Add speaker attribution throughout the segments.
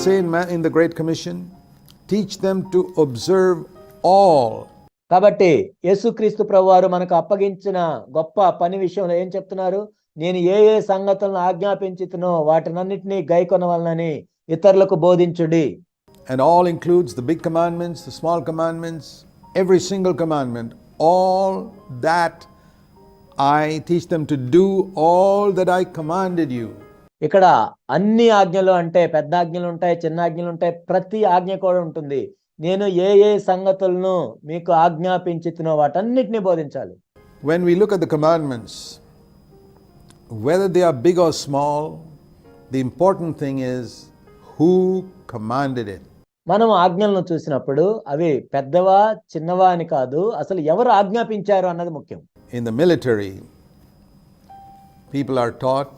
Speaker 1: say in the Great Commission? Teach them to observe all.
Speaker 2: కాబట్టి యేసుక్రీస్తు ప్రభువారు మనకు అప్పగించిన గొప్ప పని విషయంలో ఏం చెప్తున్నారు? నేను ఏ ఏ సంగతులను ఆజ్ఞాపించితునో వాటినన్నిటినీ గైకొనవలనని ఇతరులకు బోధించుడి.
Speaker 1: And all includes the big commandments, the small commandments, every single commandment. All that I teach them to do, all that I commanded you.
Speaker 2: ఇక్కడ అన్ని ఆజ్ఞలు అంటే పెద్ద ఆజ్ఞలు ఉంటాయి, చిన్న ఆజ్ఞలు ఉంటాయి, ప్రతి ఆజ్ఞ కూడా ఉంటుంది. నేను ఏ ఏ సంగతులను మీకు ఆజ్ఞాపించితునో వాటన్నిటిని బోధించాలి.
Speaker 1: When we look at the commandments, whether they are big or small, the important thing is who commanded it.
Speaker 2: మనం ఆజ్ఞలను చూసినప్పుడు అవి పెద్దవా చిన్నవా అని కాదు, అసలు ఎవరు ఆజ్ఞాపించారు అన్నది ముఖ్యం.
Speaker 1: In the military, people are taught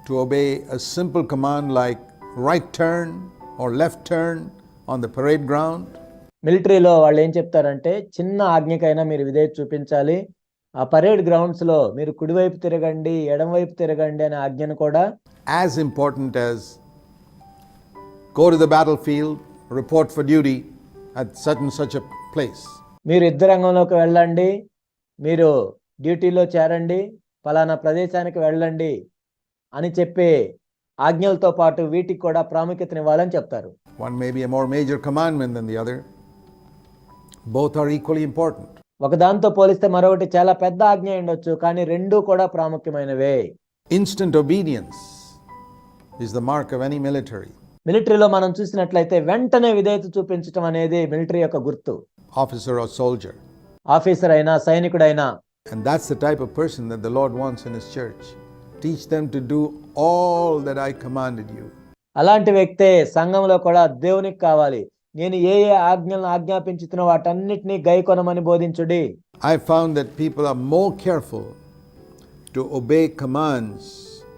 Speaker 1: to obey a simple command like right turn or left turn on the parade ground.
Speaker 2: మిలిటరీలో వాళ్ళు ఏం చెప్తారంటే చిన్న ఆజ్ఞకైనా మీరు విధేయత చూపించాలి. ఆ పరేడ్ గ్రౌండ్స్ లో మీరు కుడివైపు తిరగండి, ఎడమవైపు తిరగండి అనే ఆజ్ఞను కూడా
Speaker 1: as important as go to the battlefield, report for duty at such a place.
Speaker 2: మీరు యుద్ధరంగంలోకి వెళ్ళండి, మీరు డ్యూటీలో చేరండి, ఫలానా ప్రదేశానికి వెళ్ళండి అని చెప్పే ఆజ్ఞలతో పాటు వీటికి కూడా ప్రాముఖ్యతనివ్వాలని చెప్తారు.
Speaker 1: One may be a more major commandment than the other. Both are equally important.
Speaker 2: ఒకదాంతో పోలిస్తే మరొకటి చాలా పెద్ద ఆజ్ఞ ఉండొచ్చు, కానీ రెండూ కూడా ప్రాముఖ్యమైనవే.
Speaker 1: Instant obedience is the mark of any military.
Speaker 2: మిలిటరీలో మనం చూసినట్లయితే వెంటనే విధేయత చూపించడం అనేది మిలిటరీ యొక్క గుర్తు.
Speaker 1: Officer or soldier.
Speaker 2: ఆఫీసర్ అయినా సైనికుడైనా.
Speaker 1: And that's the type of person that the Lord wants in His church. Teach them to do all that I commanded you.
Speaker 2: అలాంటి వ్యక్తే సంఘంలో కూడా దేవునికి కావాలి. నేను ఏ ఏ ఆజ్ఞలను ఆజ్ఞాపించుతున్నా వాటన్నిటినీ గైకొనమని బోధించుడి.
Speaker 1: I found that people are more careful to obey commands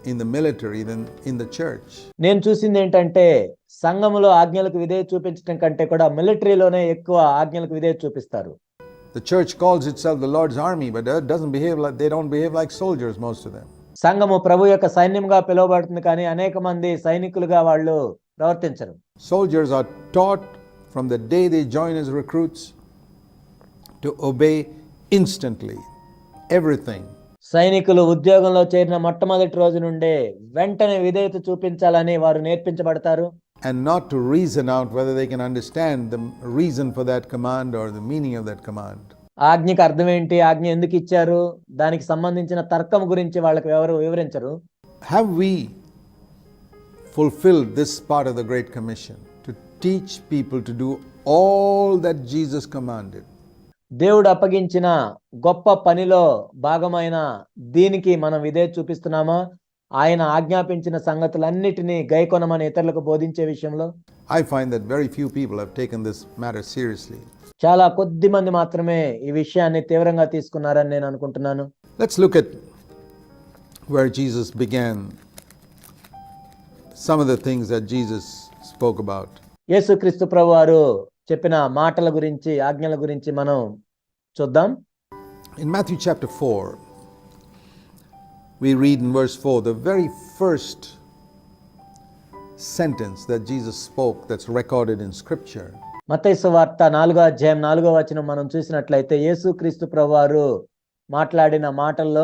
Speaker 1: in the military than in the church.
Speaker 2: నేను చూసింది ఏంటంటే సంఘంలో ఆజ్ఞలకు విధేయత చూపించడం కంటే కూడా మిలిటరీలోనే ఎక్కువ ఆజ్ఞలకు విధేయత చూపిస్తారు.
Speaker 1: The church calls itself the Lord's army, but they don't behave like soldiers, most of them.
Speaker 2: సంఘము ప్రభు యొక్క సైన్యంగా పిలువబడుతుంది, కానీ అనేక మంది సైనికులుగా వాళ్ళు ప్రవర్తించరు.
Speaker 1: Soldiers are taught from the day they join as recruits to obey instantly everything.
Speaker 2: సైనికులు ఉద్యోగంలో చేరిన మొట్టమొదటి రోజు నుండే వెంటనే విధేయత చూపించాలని వారు నేర్పించబడతారు.
Speaker 1: And not to reason out whether they can understand the reason for that command or the meaning of that command.
Speaker 2: ఆజ్ఞకి అర్థం ఏంటి, ఆజ్ఞ ఎందుకు ఇచ్చారు, దానికి సంబంధించిన తర్కం గురించి వాళ్ళకి ఎవరు వివరించరు.
Speaker 1: Have we fulfilled this part of the Great Commission to teach people to do all that Jesus commanded?
Speaker 2: దేవుడు అప్పగించిన గొప్ప పనిలో భాగమైన దీనికి మనం విధేయత చూపిస్తున్నామా? ఆయన ఆజ్ఞాపించిన సంగతులన్నిటినీ గైకొనమని ఇతరులకు బోధించే విషయంలో
Speaker 1: I find that very few people have taken this matter seriously.
Speaker 2: చాలా కొద్ది మంది మాత్రమే ఈ విషయాన్ని తీవ్రంగా తీసుకున్నారని నేను అనుకుంటున్నాను.
Speaker 1: Let's look at where Jesus began, some of the things that Jesus spoke about.
Speaker 2: యేసుక్రీస్తు ప్రభువారు చెప్పిన మాటల గురించి, ఆజ్ఞల గురించి మనం చూద్దాం.
Speaker 1: In Matthew chapter 4, we read in verse 4 the very first sentence that Jesus spoke that's recorded in scripture.
Speaker 2: మత్తయి సువార్త 4వ అధ్యాయం 4వ వచనం మనం చూసినట్లయితే యేసుక్రీస్తు ప్రభువారు మాట్లాడిన మాటల్లో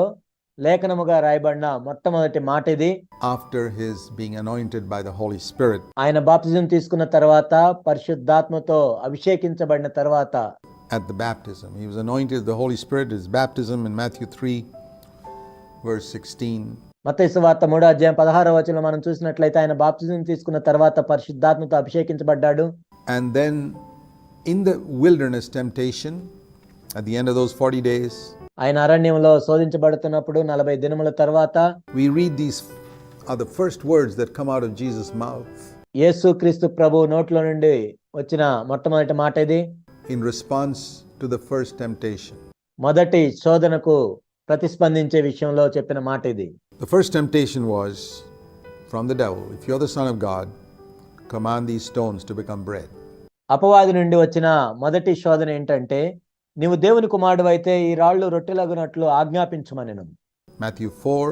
Speaker 2: లేఖనముగా రాయబడిన మొట్టమొదటి మాట ఇది.
Speaker 1: After his being anointed by the Holy Spirit.
Speaker 2: ఆయన బాప్తిజం తీసుకున్న తర్వాత, పరిశుద్ధాత్మతో అభిషేకించబడిన తర్వాత,
Speaker 1: at the baptism he was anointed with the Holy Spirit, his baptism in Matthew 3 verse 16.
Speaker 2: మత్తయి సువార్త 3వ అధ్యాయం 16వ వచనంలో మనం చూసినట్లయితే ఆయన బాప్తిజం తీసుకున్న తర్వాత పరిశుద్ధాత్మతో అభిషేకించబడ్డాడు.
Speaker 1: And then in the wilderness temptation, at the end of those 40 days,
Speaker 2: ఆయన అరణ్యంలో శోధించబడుతున్నప్పుడు 40 దినముల తర్వాత,
Speaker 1: we read these are the first words that come out of Jesus' mouth.
Speaker 2: యేసుక్రీస్తు ప్రభు నోట్లో నుండి వచ్చిన మొట్టమొదటి మాట ఇది.
Speaker 1: In response to the first temptation.
Speaker 2: మొదటి శోధనకు ప్రతిస్పందించే విషయంలో చెప్పిన మాట ఇది.
Speaker 1: The first temptation was from the devil. If you're the Son of God, command these stones to become bread.
Speaker 2: అపవాది నుండి వచ్చిన మొదటి శోధన ఏంటంటే, నీవు దేవుని కుమారుడు అయితే ఈ రాళ్ళు రొట్టెలగునట్లు ఆజ్ఞాపించమనెను.
Speaker 1: Matthew 4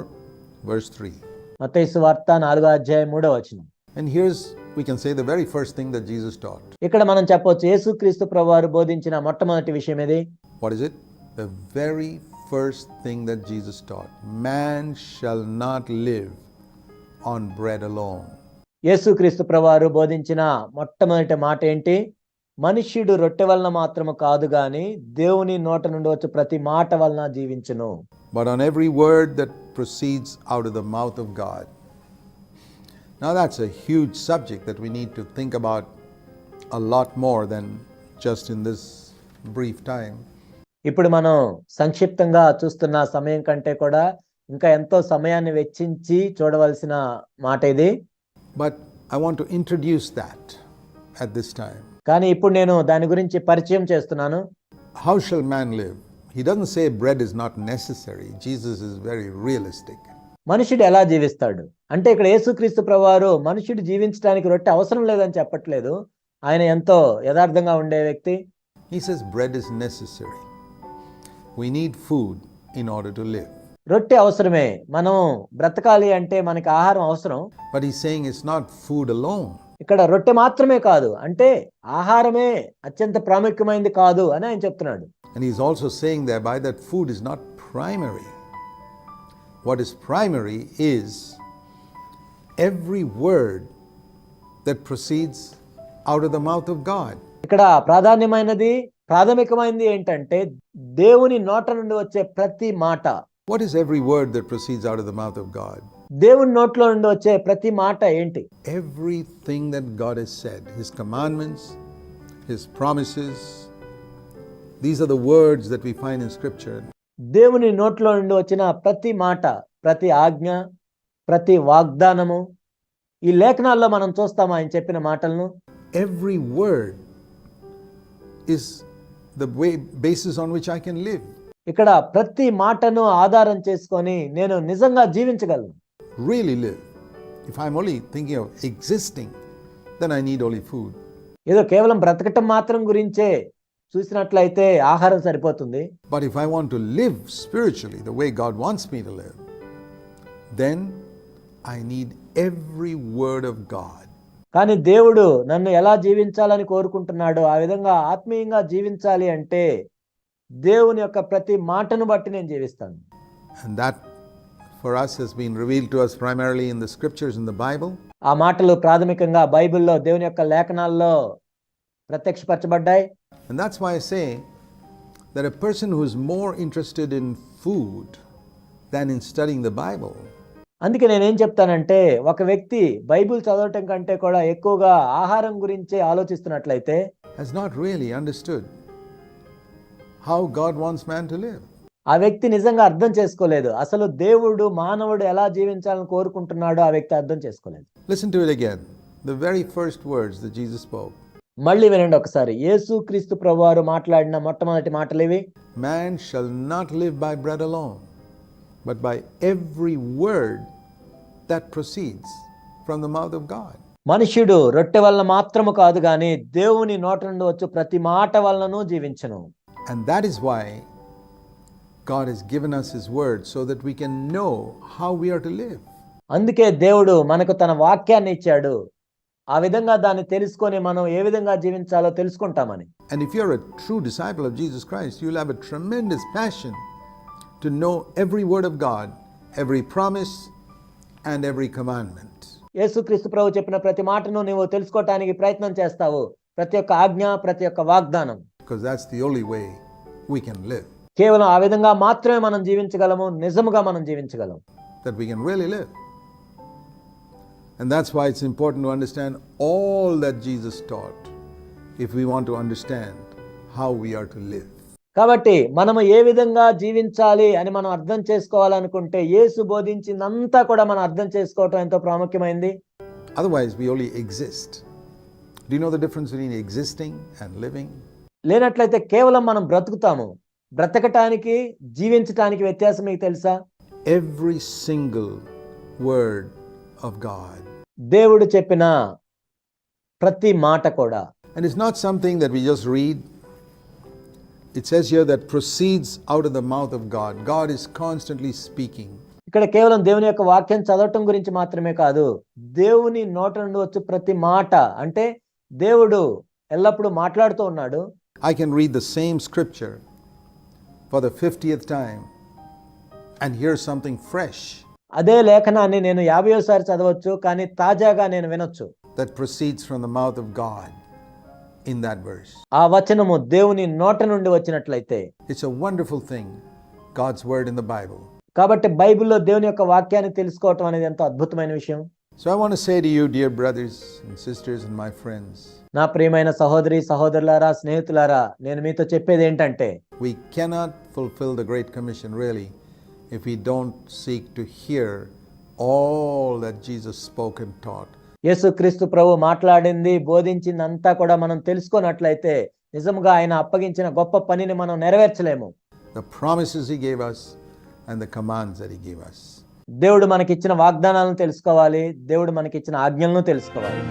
Speaker 1: verse 3.
Speaker 2: మత్తయి సువార్త 4వ అధ్యాయం 3వ వచనం.
Speaker 1: And here's we can say the very first thing that Jesus taught.
Speaker 2: ఇక్కడ మనం చెప్పొచ్చు యేసుక్రీస్తు ప్రభువారు బోధించిన మొట్టమొదటి విషయం ఏది?
Speaker 1: What is it? The very first thing that Jesus taught. Man shall not live on bread alone.
Speaker 2: యేసుక్రీస్తు ప్రభువారు బోధించిన మొట్టమొదటి మాట ఏంటి? మనుష్యుడు రొట్టె వలన మాత్రము కాదు గాని దేవుని నోట నుండి వచ్చే ప్రతి మాట వలన జీవించును.
Speaker 1: But on every word that proceeds out of the mouth of God. Now that's a huge subject that we need to think about a lot more than just in this brief time.
Speaker 2: ఇప్పుడు మనం సంక్షిప్తంగా చూస్తున్న సమయం కంటే కూడా ఇంకా ఎంతో సమయాన్ని వెచ్చించి చూడవలసిన మాట ఇది.
Speaker 1: But I want to introduce that at this time.
Speaker 2: కానీ ఇప్పుడు నేను దాని గురించి పరిచయం చేస్తున్నాను.
Speaker 1: How shall man live? He doesn't say bread is not necessary. Jesus is very realistic.
Speaker 2: మనుషుడు ఎలా జీవిస్తాడు అంటే ఇక్కడ యేసుక్రీస్తు ప్రభువారు మనుషుడు జీవించడానికి రొట్టె అవసరం లేదని చెప్పట్లేదు. ఆయన ఎంతో యథార్థంగా ఉండే వ్యక్తి.
Speaker 1: He says bread is necessary. We need food in order to live.
Speaker 2: రొట్టె అవసరమే, మనం బ్రతకాలి అంటే మనకి ఆహారం అవసరం.
Speaker 1: But he's saying it's not food alone.
Speaker 2: ఇక్కడ రొట్టె మాత్రమే కాదు అంటే ఆహారమే అత్యంత ప్రాముఖ్యమైనది కాదు అని ఆయన చెప్తున్నాడు.
Speaker 1: And he's also saying thereby that food is not primary. What is primary is every word that proceeds out of the mouth of God.
Speaker 2: ఇక్కడ ప్రాథమికమైనది ఏంటంటే దేవుని నోట నుండి వచ్చే ప్రతి మాట.
Speaker 1: What is every word that proceeds out of the mouth of God?
Speaker 2: దేవుని నోట్లో నుండి వచ్చే ప్రతి మాట ఏంటి?
Speaker 1: Everything that God has said, his commandments, his promises, these are the words that we find in scripture.
Speaker 2: దేవుని నోట్లో నుండి వచ్చిన ప్రతి మాట, ప్రతి ఆజ్ఞ, ప్రతి వాగ్దానము ఈ లేఖనాల్లో మనం చూస్తాం ఆయన చెప్పిన మాటలను.
Speaker 1: Every word is the basis on which I can live.
Speaker 2: ఇక్కడ ప్రతి మాటను ఆధారం చేసుకొని నేను నిజంగా జీవించగలను.
Speaker 1: Really live. If I'm only thinking of existing, then I need only food.
Speaker 2: ఏదో కేవలం బ్రతకటం మాత్రం గురించే చూసినట్లయితే ఆహారం సరిపోతుంది.
Speaker 1: But if I want to live spiritually the way God wants me to live, then I need every word of God.
Speaker 2: కానీ దేవుడు నన్ను ఎలా జీవించాలని కోరుకుంటున్నాడో ఆ విధంగా ఆత్మీయంగా జీవించాలి అంటే దేవుని యొక్క ప్రతి మాటను బట్టి నేను జీవిస్తాను.
Speaker 1: And that for us has been revealed to us primarily in the scriptures in the Bible.
Speaker 2: ఆ మాటలు ప్రాథమికంగా బైబిల్లో దేవుని యొక్క లేఖనాల్లో ప్రత్యక్షపరచబడ్డాయి.
Speaker 1: And that's why I say that a person who is more interested in food than in studying the Bible.
Speaker 2: అందుకే నేనేం చెప్తానంటే ఒక వ్యక్తి బైబిల్ చదవటం కంటే కూడా ఎక్కువగా ఆహారం గురించే ఆలోచిస్తున్నట్లయితే
Speaker 1: has not really understood how God wants man to live.
Speaker 2: ఆ వ్యక్తి నిజంగా అర్థం చేసుకోలేదు. అసలు దేవుడు మానవుడు ఎలా జీవించాలని కోరుకుంటున్నాడో ఆ వ్యక్తి అర్థం చేసుకోలేదు.
Speaker 1: Listen to it again. The very first words that Jesus spoke.
Speaker 2: మళ్ళీ వినండి ఒకసారి. యేసుక్రీస్తు ప్రభువారు మాట్లాడిన మొట్టమొదటి మాటలు ఇవి.
Speaker 1: Man shall not live by bread alone, but by every word that proceeds from the mouth of God.
Speaker 2: మనుష్యుడు రొట్టె వలన మాత్రము కాదు గాని దేవుని నోట నుండి వచ్చు ప్రతి మాట వలనను జీవించును.
Speaker 1: And that is why God has given us his word so that we can know how we are to live.
Speaker 2: అందుకే దేవుడు మనకు తన వాక్యాన్ని ఇచ్చాడు. ఆ విధంగా దాన్ని తెలుసుకొని మనం ఏ విధంగా జీవించాలో తెలుసుకుంటామని.
Speaker 1: And if you're a true disciple of Jesus Christ, you'll have a tremendous passion to know every word of God, every promise and every commandment.
Speaker 2: యేసుక్రీస్తు ప్రభు చెప్పిన ప్రతి మాటను నీవు తెలుసుకోవటానికి ప్రయత్నం చేస్తావు. ప్రతి ఒక్క ఆజ్ఞ, ప్రతి ఒక్క వాగ్దానం.
Speaker 1: Because that's the only way we can live.
Speaker 2: కేవలం ఆ విధంగా మాత్రమే మనం జీవించగలము, నిజముగా మనం జీవించగలం.
Speaker 1: That we can really live. And that's why it's important to understand all that Jesus taught if we want to understand how we are to live.
Speaker 2: కాబట్టి మనము ఏ విధంగా జీవించాలి అని మనం అర్థం చేసుకోవాలనుకుంటే యేసు బోధించిందంతా కూడా మనం అర్థం చేసుకోవటం ఎంతో ప్రాముఖ్యమైంది.
Speaker 1: Otherwise we only exist. Do you know the difference between existing and living?
Speaker 2: లేనట్లయితే కేవలం మనం బ్రతుకుతాము. బ్రతకటానికి జీవించటానికి వ్యత్యాసం మీకు తెలుసా?
Speaker 1: Every single word of God.
Speaker 2: దేవుడు చెప్పిన ప్రతి మాట కూడా.
Speaker 1: And it's not something that we just read. It says here that proceeds out of the mouth of God. God is constantly speaking.
Speaker 2: ఇక్కడ కేవలం దేవుని యొక్క వాక్యం చదవటం గురించి మాత్రమే కాదు, దేవుని నోట నుండి వచ్చే ప్రతి మాట, అంటే దేవుడు ఎల్లప్పుడూ మాట్లాడుతూ ఉన్నాడు.
Speaker 1: I can read the same scripture for the 50th time and hear something fresh
Speaker 2: అదే లేఖనాన్ని నేను 50సారి చదవచ్చు, కానీ తాజాగా నేను వినొచ్చు.
Speaker 1: that proceeds from the mouth of God in that verse.
Speaker 2: ఆ వచనము దేవుని నోట నుండి వచ్చినట్లయితే.
Speaker 1: It's a wonderful thing, God's word in the Bible.
Speaker 2: కాబట్టి బైబిల్లో దేవుని యొక్క వాక్యాన్ని తెలుసుకోవటం అనేది ఎంతో అద్భుతమైన విషయం.
Speaker 1: So I want to say to you, dear brothers and sisters and my friends,
Speaker 2: నా ప్రియమైన సహోదరి సహోదరులారా, స్నేహితులారా, నేను మీతో చెప్పేది ఏంటంటే,
Speaker 1: we cannot fulfill the Great Commission really if we don't seek to hear all that Jesus spoke and taught.
Speaker 2: యేసుక్రీస్తు ప్రభు మాట్లాడింది, బోధించింది అంతా కూడా మనం తెలుసుకున్నట్లయితే నిజంగా ఆయన అప్పగించిన గొప్ప పనిని మనం నెరవేర్చలేము.
Speaker 1: The promises he gave us and the commands that he gave us.
Speaker 2: దేవుడు మనకిచ్చిన వాగ్దానాలను తెలుసుకోవాలి, దేవుడు మనకిచ్చిన ఆజ్ఞలను తెలుసుకోవాలి.